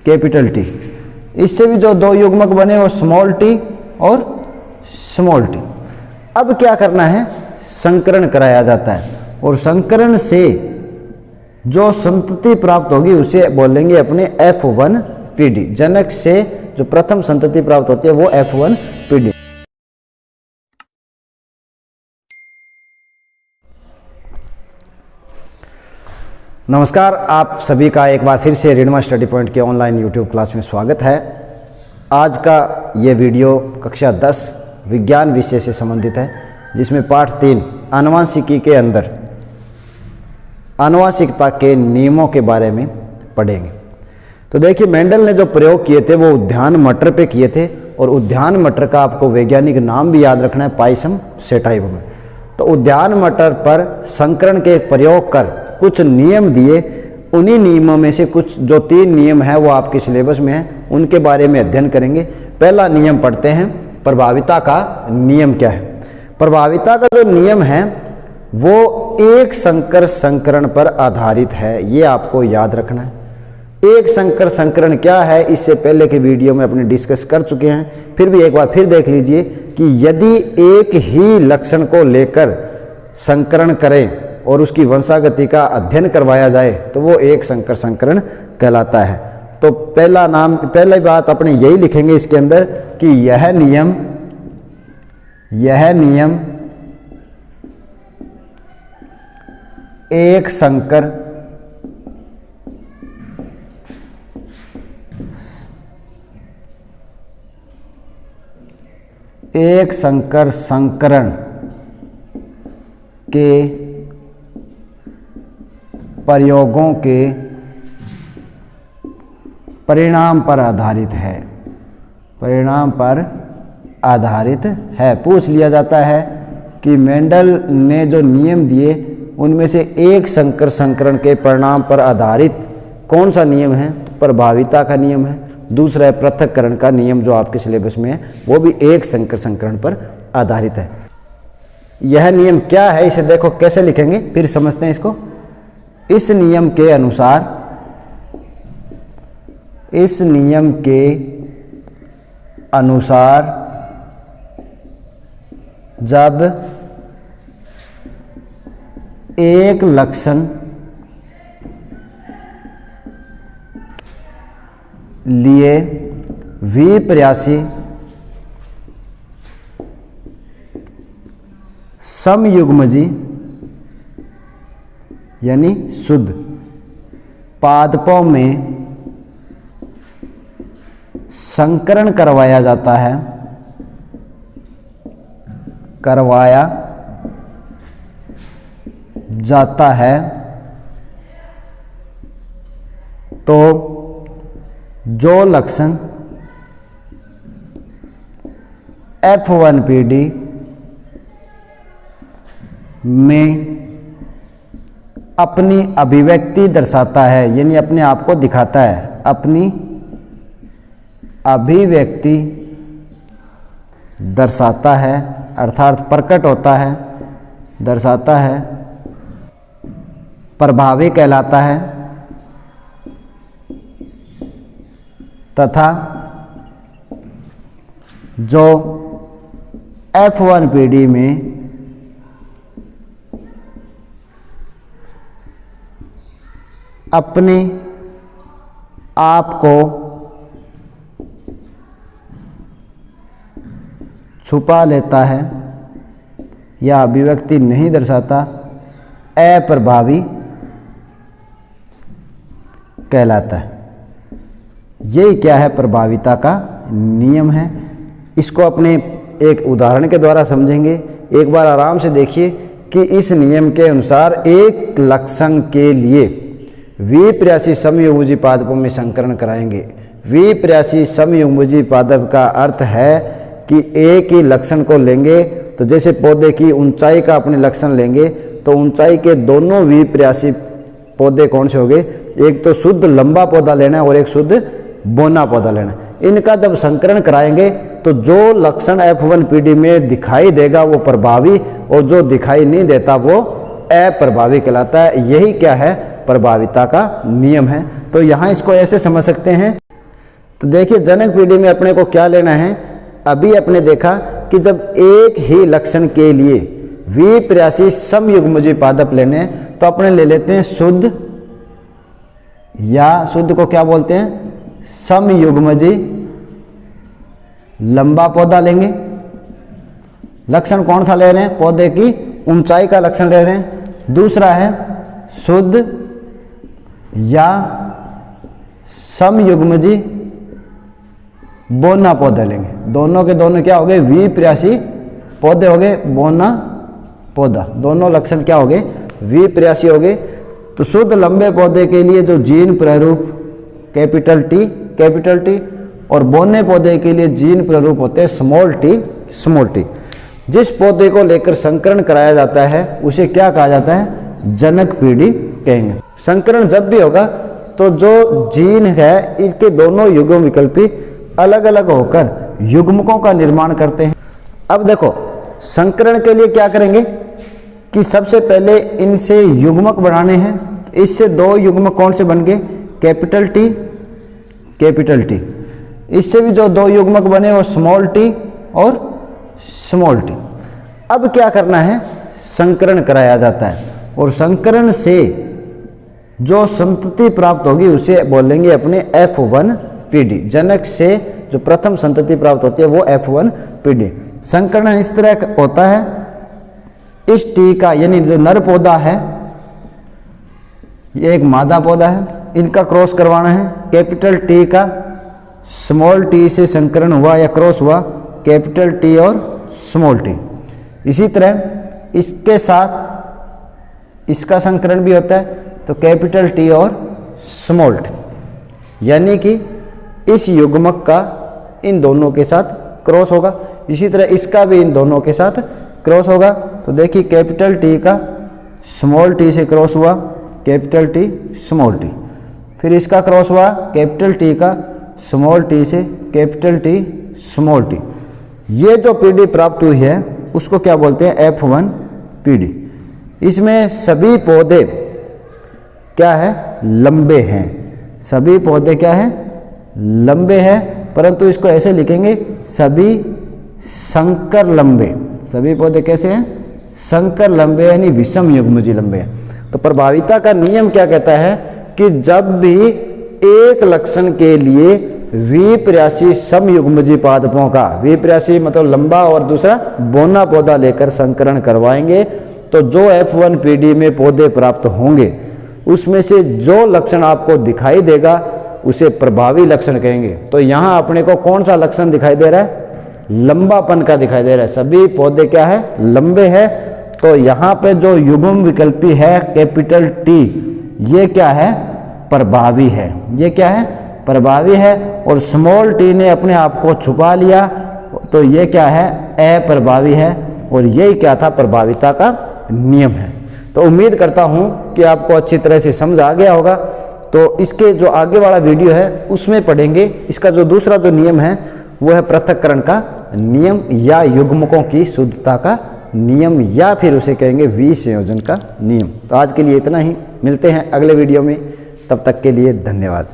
Capital T. इससे भी जो दो युग्मक बने वो स्मॉल टी और स्मॉल टी। अब क्या करना है, संकरण कराया जाता है और संकरण से जो संतति प्राप्त होगी उसे बोलेंगे अपने F1PD। जनक से जो प्रथम संतति प्राप्त होती है वो F1PD। नमस्कार, आप सभी का एक बार फिर से ऋणमा स्टडी पॉइंट के ऑनलाइन यूट्यूब क्लास में स्वागत है। आज का ये वीडियो कक्षा 10 विज्ञान विषय से संबंधित है, जिसमें पाठ 3 आनुवंशिकी के अंदर आनुवंशिकता के नियमों के बारे में पढ़ेंगे। तो देखिए, मेंडल ने जो प्रयोग किए थे वो उद्यान मटर पे किए थे और उद्यान मटर का आपको वैज्ञानिक नाम भी याद रखना है, पाइसम सेटाइवम। तो उद्यान मटर पर संकरण के प्रयोग कर कुछ नियम दिए। उन्हीं नियमों में से कुछ जो 3 नियम हैं वो आपके सिलेबस में हैं, उनके बारे में अध्ययन करेंगे। पहला नियम पढ़ते हैं, प्रभाविता का नियम क्या है। प्रभाविता का जो नियम है वो एक संकर संकरण पर आधारित है, ये आपको याद रखना है। एक संकर संकरण क्या है, इससे पहले के वीडियो में अपने डिस्कस कर चुके हैं, फिर भी एक बार फिर देख लीजिए कि यदि एक ही लक्षण को लेकर संकरण करें और उसकी वंशागति का अध्ययन करवाया जाए तो वो एक संकर संकरण कहलाता है। तो पहली बात अपने यही लिखेंगे इसके अंदर कि यह नियम एक संकर संकरण के प्रयोगों के परिणाम पर आधारित है। पूछ लिया जाता है कि मेंडल ने जो नियम दिए उनमें से एक संकर संकरण के परिणाम पर आधारित कौन सा नियम है, प्रभाविता का नियम है। दूसरा है पृथक्करण का नियम, जो आपके सिलेबस में है, वो भी एक संकर संकरण पर आधारित है। यह नियम क्या है, इसे देखो कैसे लिखेंगे, फिर समझते हैं इसको। इस नियम के अनुसार जब एक लक्षण लिए विपर्यासी समयुग्मजी यानी शुद्ध पादपों में संकरण करवाया जाता है तो जो लक्षण F1PD में अपनी अभिव्यक्ति दर्शाता है, यानी अपने आप को दिखाता है, अपनी अभिव्यक्ति दर्शाता है, अर्थात प्रकट होता है, दर्शाता है, प्रभावी कहलाता है, तथा जो F1PD में अपने आप को छुपा लेता है या अभिव्यक्ति नहीं दर्शाता, अप्रभावी कहलाता है। यही क्या है, प्रभाविता का नियम है। इसको अपने एक उदाहरण के द्वारा समझेंगे। एक बार आराम से देखिए कि इस नियम के अनुसार एक लक्षण के लिए विपर्यासी समयुग्मजी पादपों में संकरण कराएंगे। विपर्यासी समयुग्मजी पादप का अर्थ है कि एक ही लक्षण को लेंगे, तो जैसे पौधे की ऊंचाई का अपने लक्षण लेंगे तो ऊंचाई के दोनों विपर्यासी पौधे कौन से होंगे, एक तो शुद्ध लंबा पौधा लेना है और एक शुद्ध बोना पौधा लेना है। इनका जब संकरण कराएंगे तो जो लक्षण F1PD में दिखाई देगा वो प्रभावी और जो दिखाई नहीं देता वो अप्रभावी कहलाता है। यही क्या है, प्रभाविता का नियम है। तो यहाँ इसको ऐसे समझ सकते हैं तो देखिए जनक पीढ़ी में अपने को क्या लेना है, अभी अपने देखा कि जब एक ही लक्षण के लिए विपर्यासी समयुग्मजीय पादप लेने हैं तो अपने ले लेते हैं शुद्ध, या शुद्ध को क्या बोलते हैं, समयुग्मजीय लंबा पौधा लेंगे। लक्षण कौन सा ले रहे हैं, पौधे की ऊंचाई का लक्षण ले रहे हैं। दूसरा है शुद्ध या समयुग्मजीय बोना पौधे लेंगे। दोनों के दोनों क्या हो गए, विपर्यासी पौधे हो गए, बोना पौधा, दोनों लक्षण क्या हो गए, विपर्यासी हो गए। तो शुद्ध लंबे पौधे के लिए जो जीन प्रारूप कैपिटल टी और बोने पौधे के लिए जीन प्रारूप होते हैं स्मॉल टी। जिस पौधे को लेकर संकरण कराया जाता है उसे क्या कहा जाता है, जनक पीढ़ी कहेंगे। संकरण जब भी होगा तो जो जीन है इनके दोनों युग्म विकल्पी अलग अलग होकर युग्मकों का निर्माण करते हैं। अब देखो संकरण के लिए क्या करेंगे कि सबसे पहले इनसे युग्मक बनाने हैं। इससे दो युग्मक कौन से बन गए, कैपिटल टी। इससे भी जो दो युग्मक बने वो स्मॉल टी और स्मॉल टी। अब क्या करना है, संकरण कराया जाता है और संकरण से जो संतति प्राप्त होगी उसे बोलेंगे अपने F1PD। जनक से जो प्रथम संतति प्राप्त होती है वो F1PD। संकरण इस तरह होता है, इस टी का यानी जो नर पौधा है, ये एक मादा पौधा है, इनका क्रॉस करवाना है। कैपिटल टी का स्मॉल टी से संकरण हुआ या क्रॉस हुआ, कैपिटल टी और स्मॉल टी। इसी तरह इसके साथ इसका संकरण भी होता है, तो कैपिटल टी और स्मॉल टी, यानी कि इस युग्मक का इन दोनों के साथ क्रॉस होगा। इसी तरह इसका भी इन दोनों के साथ क्रॉस होगा। तो देखिए कैपिटल टी का स्मॉल टी से क्रॉस हुआ, कैपिटल टी स्मॉल टी, फिर इसका क्रॉस हुआ कैपिटल टी का स्मॉल टी से कैपिटल टी स्मॉल टी। ये जो पीढ़ी प्राप्त हुई है उसको क्या बोलते हैं, F1PD। इसमें सभी पौधे क्या है, लंबे हैं। सभी पौधे क्या है, लंबे हैं, परंतु इसको ऐसे लिखेंगे सभी संकर लंबे। सभी पौधे कैसे हैं, संकर लंबे यानी विषम युग्मजीय लंबे हैं। तो प्रभाविता का नियम क्या कहता है कि जब भी एक लक्षण के लिए विपर्यासी समयुग्मजीय पादपों का, विपर्यासी मतलब लंबा और दूसरा बोना पौधा लेकर संकरण करवाएंगे तो जो F1PD में पौधे प्राप्त होंगे उसमें से जो लक्षण आपको दिखाई देगा उसे प्रभावी लक्षण कहेंगे। तो यहाँ अपने को कौन सा लक्षण दिखाई दे रहा है, लंबापन का दिखाई दे रहा है। सभी पौधे क्या है, लंबे हैं। तो यहाँ पे जो युग्म विकल्पी है कैपिटल टी, ये क्या है, प्रभावी है। ये क्या है, प्रभावी है। और स्मॉल टी ने अपने आप को छुपा लिया तो ये क्या है, अप्रभावी है। और यही क्या था, प्रभाविता का नियम है। तो उम्मीद करता हूँ कि आपको अच्छी तरह से समझ आ गया होगा। तो इसके जो आगे वाला वीडियो है उसमें पढ़ेंगे इसका जो दूसरा जो नियम है वो है पृथक्करण का नियम या युग्मकों की शुद्धता का नियम, या फिर उसे कहेंगे विसंयोजन का नियम। तो आज के लिए इतना ही, मिलते हैं अगले वीडियो में, तब तक के लिए धन्यवाद।